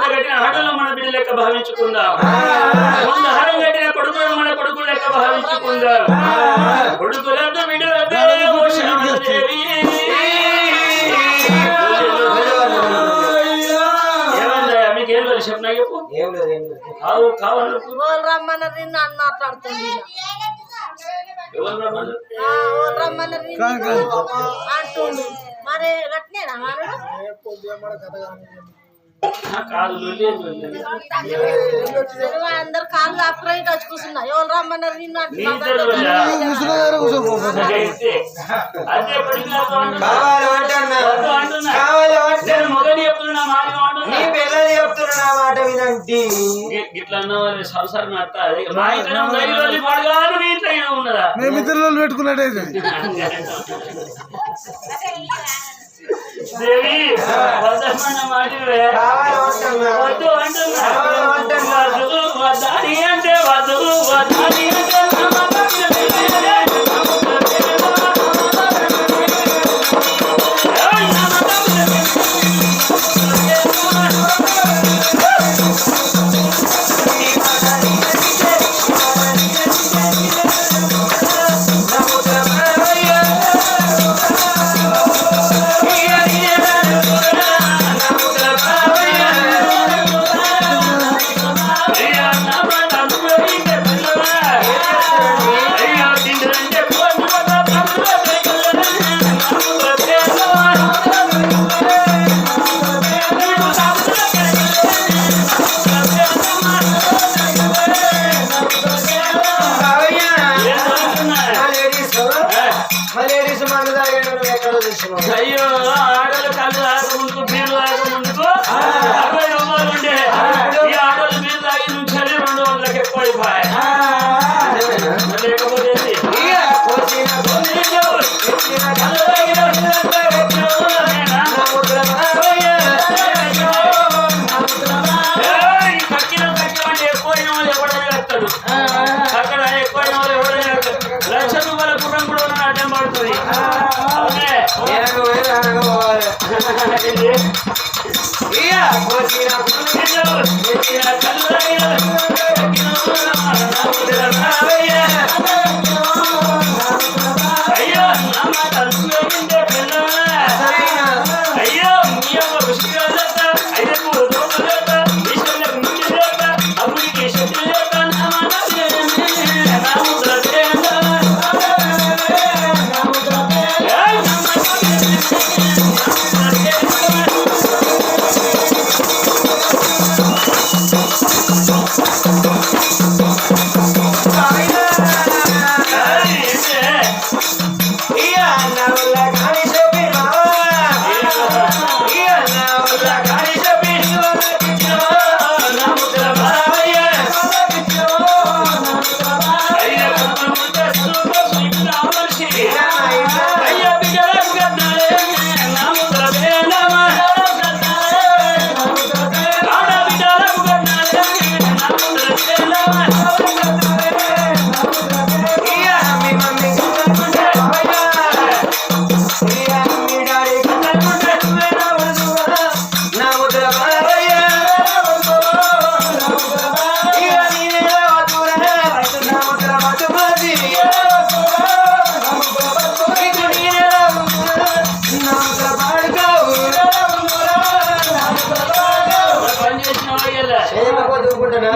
జత కట్టిన ఆటలు మన బిడ్డ లెక్క భావించుకుందాం. ముందు హారం కట్టిన కొడుకులను మన కొడుకులు లెక్క భావించుకుందాం. కొడుకులతో బిడ్డలతో దేవి ఏమన్నా మీకేం లేదు చెప్పినా చెప్పు. కావాలి రమ్మన్నది నన్ను మాట్లాడుతుంది అంటుండు. మరి గట్నేనా అందరు కాళ్ళు అప్రైట్ వచ్చి కూర్చున్నా. ఎవరు రమ్మన్నారు నిన్ను మొగలి చెప్తున్నా మాట వినండి. ఇట్లా సంసారం మా ఇంట్లో పడగాను మీ ఇంట్లో ఉన్నదా మేమిద్దరు పెట్టుకున్నట్టయితే దేవి వద్దమన్న మాటవే వద్దు అంటున్నా. వద్దని అంటే వద్దు వద్దని అంటే అయ్యో ఆడలు కళ్ళు తాగ ముందుకు బీరు తాగ ముందుకు 60 రూపాయలు ఉండే ఈ ఆడలు బీరు తాగి నుంచి 200లకు ఎక్కువ అయిపోయాయి. లేకపోతే కక్కిన కక్కిమంటే ఎక్కువైన వాళ్ళు ఎవడైనా కడతాడు. అక్కడ ఎక్కువైన వాళ్ళు ఎవడైనా కడతాడు. ₹1,00,000 గుర్రం కూడా ఉన్న అడ్డం పడుతుంది. అయ్యో అయ్యో అప్పుడికి శక్తి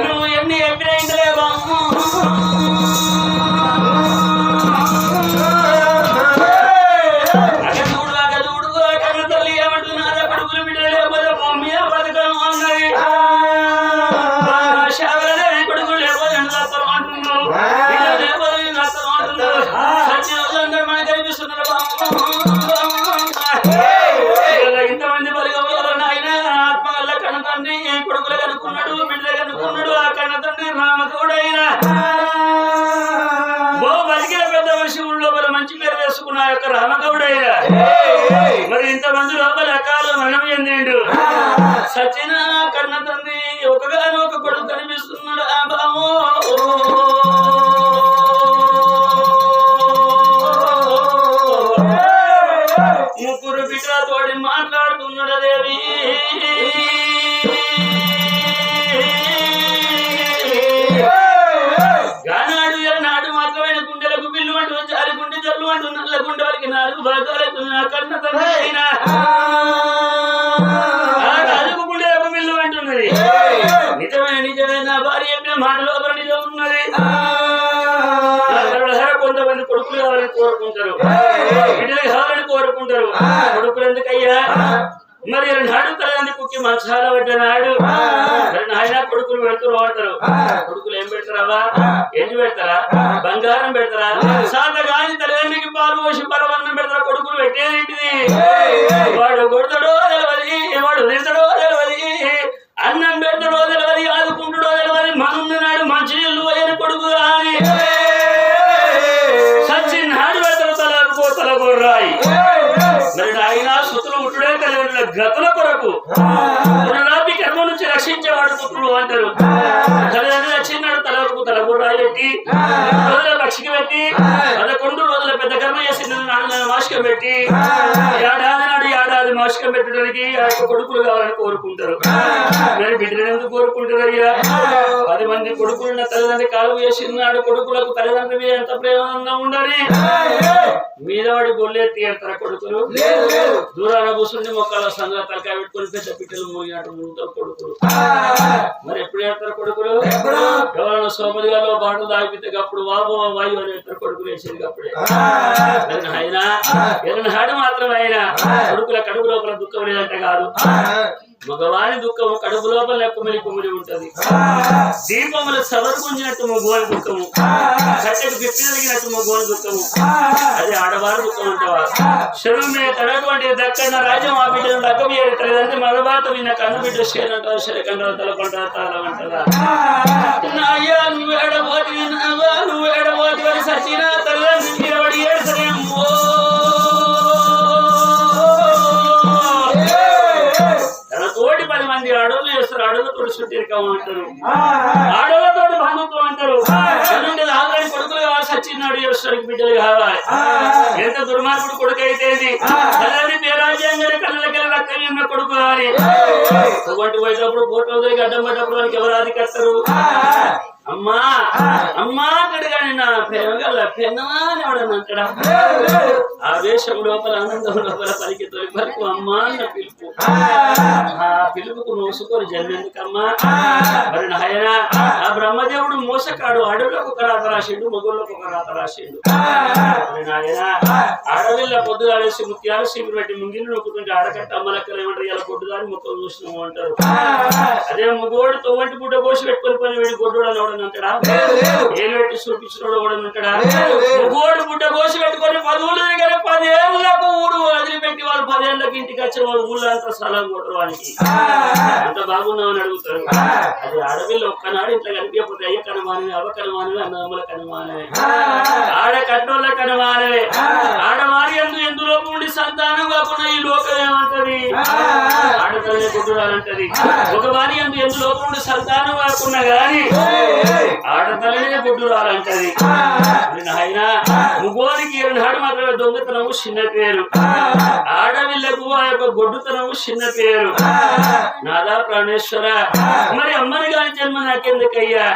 నువ్వు ఎన్ని ఎప్పుడైందిలేవా ఇంతమంది నాయన ఆత్మ వల్ల కనతండ్రి కొడుకులు కనుక్కున్నాడు బిడ్డలు కనుక్కున్నాడు ఆ కనతండ్రి రామకుడైనా బతికిన పెద్ద మనిషి లోపల మంచి పేరు వేసుకున్న యొక్క రామగౌడైనా మరి ఇంతమంది లోపల కాలు మరణం చెందిండు సచిన కన్న తండ్రి ఒకగాను ఒక కొడుకు కనిపిస్తున్నాడు ఆ బామో ముగ్గురు బిడ్డలతోటి మాట్లాడుతున్నాడు దేవి రాజుకు గుండె ఒక మిల్లు అంటున్నది. నిజమే నా భార్య చెప్పిన మాట లోపల నిజం ఉన్నది. కొంతమంది కొడుకులు కావాలని కోరుకుంటారు, బిడ్డలు కావాలని కోరుకుంటారు. కొడుకులు ఎందుకయ్యా మరి నాడు తల్లి కుక్కి మసాలా పెట్టినాడు నాయన కొడుకులు పెడతారు అంటారు. కొడుకులు ఏం పెడతారా? ఎండి పెడతారా? బంగారం పెడతారా? సాధ కాని తల్లిదండ్రికి పాలు పోసి పరవన్నం పెడతారా? కొడుకులు పెట్టేదేంటిది? వాడు కొడతాడో తెలియదు, వాడు తిడతాడో తెలియదు, అన్నం పెడతాడో తెలియదు, ఆదుకుంటాడో తెలియదు. మనున్నాడు మంచి నీళ్ళు పోయని కొడుకు కానీ సచ్చినాడు పెడతాడు తలగొర్రాయి. మరి ఆయన సుతులు ముట్టుడే తల్లిదండ్రుల గతుల కొరకు పునరాపి కర్మ నుంచి రక్షించేవాడు పుత్రులు అంటారు. తల్లిదండ్రులు వచ్చినాడు తలకు తలగొర్రాయి పెట్టి రోజుల పక్షికి పెట్టి 11 రోజుల పెద్ద కర్మ చేసి మాసికం పెట్టి ఏడాది మాసికం పెట్టడానికి ఆ యొక్క కొడుకులు కావాలని కోరుకుంటారు. మరి బిడ్డలు ఎందుకు కోరుకుంటారు అయ్యా? 10 మంది కొడుకులున్న తల్లిదండ్రి కాలు వేసినాడు. కొడుకులకు తల్లిదండ్రి మీద ఎంత ప్రేమంగా ఉండాలి. మీద వాడి గొల్లెత్తి అంటారా కొడుకులు? దూరాన కూర్చుండి మొక్కల సంఘ తలకాయ పెట్టుకుని పెద్ద పిట్టలు మోగినట్టు ముందుతారు కొడుకులు. మరి ఎప్పుడు ఏడతారు కొడుకులు? ఎవరైనా సోమదిగాలో బాటలు తాగితే అప్పుడు బాబు వాయు అని ఏడతారు కొడుకులు వేసేది అప్పుడే. ఆయన ఏదైనా మాత్రం ఆయన కొడుకుల కడుపు లోపల దుఃఖం లేదంటే కాదు. మగవాని దుఃఖము కడుపు లోపల కుమిలి ఉంటది. దీపములు సవరుకుంచినట్టు మగవాని దుఃఖము, కట్టెకు గిప్పి జరిగినట్టు మగవాని దుఃఖము, అది ఆడవారి దుఃఖం అంటవారు. శరువు మీద తడటువంటి దక్కన్న రాజ్యం ఆ బిడ్డను దక్కమయ్యాడు. తల్లిదండ్రి మగబాత విన్న కన్ను బిడ్డ శేనంటారు, శరకంటారు, తలపంటారు, తాళమంటారా. అయ్యా నువ్వు ఏడబోతి నువ్వు ఏడబోతి అని సచిన తల్లిదండ్రి నిలబడి ఏడుసరేమో. తోటి 10 మంది అడవులు చేస్తారు. అడవులతో చుట్టిరకం అంటారు, అడవులతో బంధుత్వం అంటారు. ఆల్రెడీ కొడుకులు కావాలి, సచ్చినాడు చేస్తానికి బిడ్డలు కావాలి. ఎంత దుర్మార్గుడు కొడుకు అయితే తల్లి పేరాజ్యంగా కళ్ళకెళ్ళి రక్తం కొడుకు కావాలి. ఒకటి పోయేటప్పుడు ఫోటో దగ్గర అడ్డం పడ్డప్పుడు వాళ్ళకి ఎవరు అది కస్తారు? అమ్మా అమ్మా అంటాడు కానీ నా ప్రేమగల పెన్నా అని ఎవడన్నా అంటాడా? ఆ వేషం లోపల ఆనందం లోపల పలికి తొలి పలుకు అమ్మా అన్న పిలుపు. ఆ పిలుపుకు మోసుకొని జన్మెందుకమ్మా? మరి నాయన ఆ బ్రహ్మదేవుడు మోసకాడు. అడవులకు ఒక రాత రాసిండు, మొగుళ్ళకు ఒక రాత రాసిండు. మరి నాయన అడవిలో పొద్దుగాడేసి ముత్యాలు సీపులు పెట్టి ముంగిలు నొక్కుంటే ఆడకట్ట అమ్మలక్కలు ఏమంటారు? ఇలా పొద్దుగాని మొక్కలు చూసినాము అంటారు. అదే మగోడు తొవ్వంటి బుడ్డ కోసి పెట్టుకొని పని వేడి గొడ్డు అని అంటాడా? ఏలు పెట్టి చూపించినోడు కూడా అంటాడా? మగోడు బుడ్డ కోసి పెట్టుకొని 10 ఊళ్ళ దగ్గర 10 ఏళ్ళకు ఊరు వదిలిపెట్టి వాళ్ళు 10 ఏళ్ళకి ఇంటికి వచ్చే వాళ్ళు ఊళ్ళో అంతా స్థలం కొట్టడానికి అంత బాగున్నామని అడుగుతారు. అది అడవిలో ఒక్కనాడు ఇంట్లో కనిపించకపోతే అయ్య కనుమానవే, అవ కనుమానవే, అన్నదమ్ముల కనుమానవే, ఆడ కట్టోళ్ళ కనుమానవే. ఆడవారి ఎందులో ఉండి సంతానం కాకుండా ఈ లోకం ఏమంటది? ఆడతలనే కొట్టురాలంటది. ఒక వారి ఎందులో ఉండి సంతానం కాకుండా గాని ఆడతలనే కొట్టురాలంటది. ఆయన ముగోనికి 2 మాత్రమే దొంగతనము చిన్న పేరు, ఆడవిళ్లకు ఆ యొక్క గొడ్డుతనము చిన్న పేరు. నాదా ప్రాణేశ్వర మరి అమ్మని కాని జన్మ నాకెందుకయ్యా?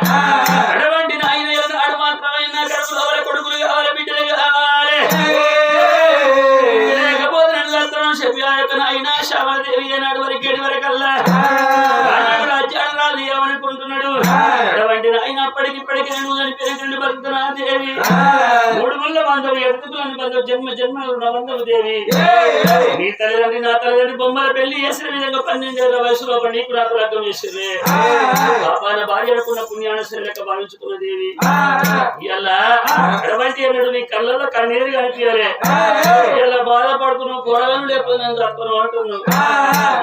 అడవంటి నాయన ఆడు మాత్రమే నా కడుపు కావాలి, కొడుకులు కావాలి, బిడ్డలు కావాలి. లేకపోతే నన్ను చెప్పి ఆ యొక్క నాయన శ్యామదేవి అన్నాడు వరకు 7 వరకల్లా రాజ్యాన్ని రాదు ఏమనుకుంటున్నాడు? అడవంటి నాయన అప్పటికిప్పటికి నేను చనిపోయిన బతుకుతున్నా దేవి. 3 ముళ్ళ బంధువు ఎడుతుకులని బంధువు జన్మ జన్మలు నా బంధువు దేవి. నీ తల్లిదండ్రి నా తల్లిదండ్రి బొమ్మల పెళ్లి చేసిన విధంగా 12 ఏళ్ల వయసులో నీకు నాకు లగ్గం చేసిర్రే. పాపాన భార్య అనుకున్న పుణ్యానుసరి లెక్క భావించుకున్న దేవి. ఇలా అడవంటి అన్నాడు నీ కళ్ళల్లో కన్నీరు కనిపించలే. ఇలా బాధపడుతున్నావు, పొరగను లేకపోతే నన్ను తప్పను అంటున్నావు.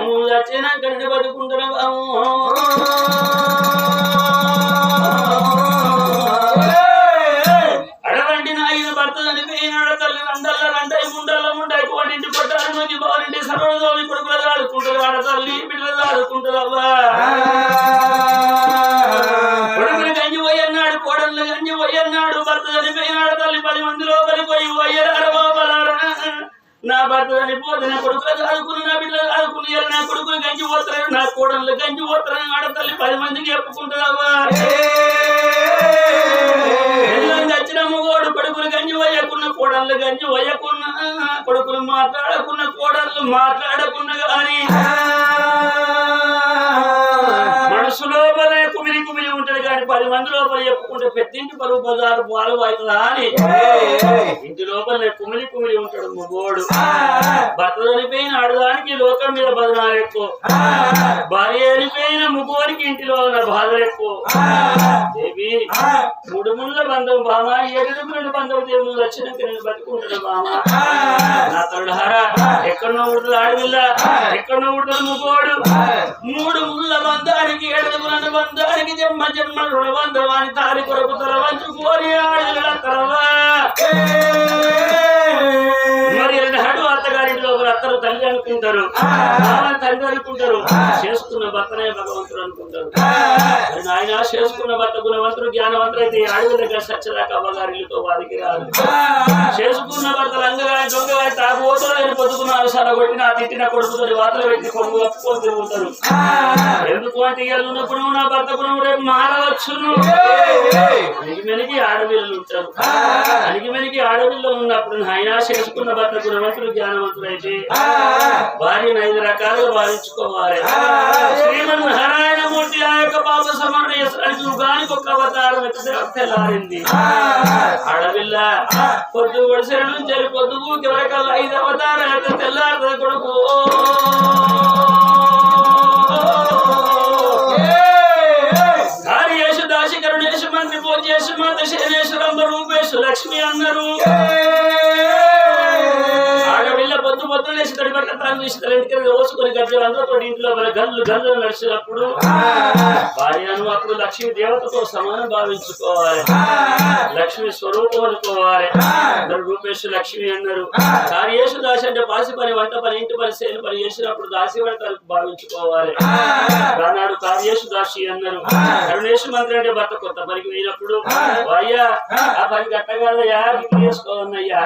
నువ్వు చచ్చినాక నిన్ను బతుకుంటున్నావు. అడవంటి నాయన భర్త చనిపోయినాడు. తల్లి రండల్ల రంటాయి, ముండల్ల ముండాయి, కోటింటి కొట్టాలి నుంచి బాలింటి సర్వదోమి కొడుకులు ఆడుకుంటారు. ఆడ తల్లి బిడ్డలు ఆడుకుంటారు. అవ్వా కొడుకులు గంజి పోయన్నాడు, కోడళ్ళు గంజి పోయన్నాడు. భర్త చనిపోయినాడు. తల్లి 10 మంది లోపలికి పోయి పోయారు. నా భర్త చనిపోతే నా కొడుకులు ఆడుకుని, నా బిడ్డలు ఆడుకుని, నా కొడుకులు గంజి పోతారు, నా కోడళ్ళు గంజి పోతారు. ఆడతల్లి 10 మందికి చెప్పుకుంటుందవ్వా. వచ్చిన మగోడు కొడుకులు గంజి పోయకున్న, కోడళ్ళు గంజి పోయకున్నా, కొడుకులు మాట్లాడకున్న, కోడ 10 మంది లోపల చెప్పుకుంటే పెద్దింటి పరువు బజారు పాలు అవుతుందా అని ఇంటి లోపల కుమిలి కుమిలి ఉంటాడు మగోడు. భర్త చనిపోయిన ఆడదానికి లోకం మీద బదనాలు ఎక్కువ, భార్య చనిపోయిన ముగ్గురికి ఇంటిలో ఉన్న బాధలు ఎక్కువ. దేవి 3 ముళ్ళ బంధం బామ, 7 ముళ్ళ బంధం దేవుడు వచ్చినాక నేను బతుకుంటాడు బామ. నా తొడహారా ఎక్కడో ఉడుతుంది ఆడవిల్ల, ఎక్కడో ఉడుతుంది ముగోడు. 3 ముళ్ళ బంధానికి 7 ముళ్ళ బంధానికి జమ్మ జమ్మ బంధవాని తారి కొరకు తల వంచుకోని ఆడవిల్ల తరవా. మరి నాడు అత్తగారింటి లోపల అత్తరు తల్లి అనుకుంటారు, తండ్రి అనుకుంటారు, చేసుకున్న భర్తనే భగవంతుడు అనుకుంటారు. ఆయన చేసుకున్న భర్త గుణవంతుడు జ్ఞానవంతుడు అయితే అడవి దగ్గర సచ్చదాకా అవ్వగారితో వారికి రాదు. చేసుకున్న భర్త లంగగా దొంగగా తాగుబోతులు పొద్దుకున్నారు, సరగొట్టిన తిట్టిన కొడుకుతో వాతలు పెట్టి కొడుకు ఒప్పుకొని తిరుగుతారు. ఎందుకు అంటే ఉన్నప్పుడు నా భర్త గుణం రేపు మారవచ్చును. అణిగిమెనికి ఆడవిల్లు ఉంటారు. అణిగిమెనికి ఆడవిల్లో ఉన్నప్పుడు ఆయన చేసుకున్న భర్త గుణవంతుడు జ్ఞానవంతుడు అయితే భార్యను 5 రకాలుగా భావించుకోవాలి. శ్రీమన్నారాయణమూర్తి ఆ యొక్క పాప సమన్వయానికి యుగానికి ఒక అవతారం తెల్లారింది. ఆడవిల్ల పొద్దు వడిసెల నుంచి పొద్దుకు వరకల్లా 5 అవతారాలు తెల్లారుతుంది కొడుకు. కార్యేశు దాసి కరుణేశు మంత్రి భోజేశు మాత శనేశ్వరంబ రూపేశు లక్ష్మి అన్నారు. ఆడవిల్ల పొద్దు పొద్దున వేసి తడిపట్ల తాను తీసి తలెంటికి రోజుకొని గజ్జలందరూ ఇంట్లో గల్లు గల్లు నడిచినప్పుడు భార్యను అప్పుడు లక్ష్మీ దేవతతో సమానం భావించుకోవాలి, లక్ష్మి స్వరూపం అనుకోవాలి. రూపేశు లక్ష్మి అన్నారు. కార్యేశు దాసి అంటే పాసి పని, వంట పని, ఇంటి పని, సేను పని చేసినప్పుడు దాసి వంటలు భావించుకోవాలి. ఆనాడు కార్యేశు దాసి అన్నారు. కరుణేశు మంత్రి అంటే భర్త కొత్త పనికి పోయినప్పుడు అయ్యా ఆ పని కట్టగలయ్యా చేసుకోవన్నయ్యా